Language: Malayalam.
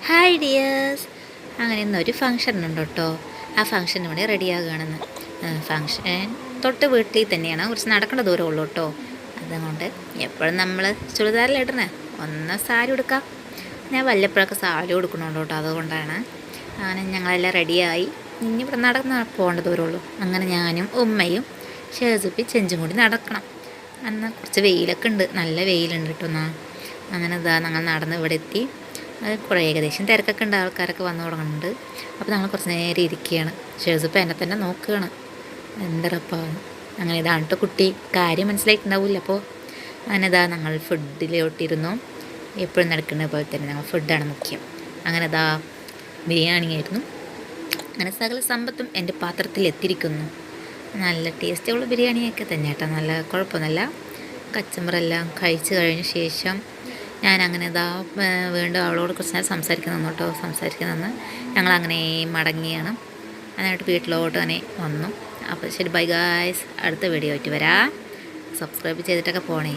Hi dears. അങ്ങനെ ഇന്നൊരു ഫങ്ഷൻ ഉണ്ട് കേട്ടോ. ആ ഫങ്ഷന് വേണ്ടി റെഡിയാകുകയാണെന്ന്. ഫങ്ഷൻ തൊട്ട് വീട്ടിൽ തന്നെയാണ്, കുറച്ച് നടക്കേണ്ട ദൂരമുള്ളൂ കേട്ടോ. അതുകൊണ്ട് എപ്പോഴും നമ്മൾ ചുരിദാറിലിടണേ, ഒന്ന് സാരി ഉടുക്കാം. ഞാൻ വല്ലപ്പോഴൊക്കെ സാരി ഉടുക്കണുണ്ട് കേട്ടോ, അതുകൊണ്ടാണ്. അങ്ങനെ ഞങ്ങളെല്ലാം റെഡിയായി. ഇനി ഇവിടെ നടന്ന് പോകേണ്ട ദൂരമുള്ളൂ. അങ്ങനെ ഞാനും ഉമ്മയും ഷേസുപ്പി ചെഞ്ചും കൂടി നടക്കണം. എന്നാൽ കുറച്ച് വെയിലൊക്കെ ഉണ്ട്, നല്ല വെയിലുണ്ട് കേട്ടോ. അങ്ങനെ ഇതാ ഞങ്ങൾ നടന്ന് ഇവിടെ എത്തി. അത് കുറേ ഏകദേശം തിരക്കൊക്കെ ഉണ്ട്, ആൾക്കാരൊക്കെ വന്നു തുടങ്ങുന്നുണ്ട്. അപ്പോൾ ഞങ്ങൾ കുറച്ച് നേരം ഇരിക്കുകയാണ്. ഷേസുപ്പ് എന്നെ തന്നെ നോക്കുകയാണ്, എന്തരപ്പാ. അങ്ങനെ ഇതാണ് കേട്ടോ കുട്ടി, കാര്യം മനസ്സിലായിട്ടുണ്ടാവില്ല. അപ്പോൾ അങ്ങനെ ഇതാ ഞങ്ങൾ ഫുഡിലോട്ടിരുന്നു. എപ്പോഴും നടക്കുന്ന പോലെ തന്നെ ഞങ്ങൾ ഫുഡാണ് മുഖ്യം. അങ്ങനെ ഇതാ ബിരിയാണി ആയിരുന്നു. അങ്ങനെ സകല സമ്പത്തും എൻ്റെ പാത്രത്തിൽ എത്തിയിരിക്കുന്നു. നല്ല ടേസ്റ്റുള്ള ബിരിയാണിയൊക്കെ തന്നെ കേട്ടോ, നല്ല കുഴപ്പമൊന്നുമില്ല. കച്ചമ്പറെല്ലാം കഴിച്ച് കഴിഞ്ഞ ശേഷം ഞാൻ അങ്ങനെ ഇതാ വീണ്ടും അവളോട് കുറച്ച് നേരം സംസാരിക്കുന്നു. ഞങ്ങളങ്ങനെ മടങ്ങിയാണ്. എന്നിട്ട് വീട്ടിലോട്ട് തന്നെ വന്നു. അപ്പോൾ ശരി, ബൈ ഗായ്സ്. അടുത്ത വീഡിയോ ആയിട്ട് വരാം. സബ്സ്ക്രൈബ് ചെയ്തിട്ടൊക്കെ പോണേ.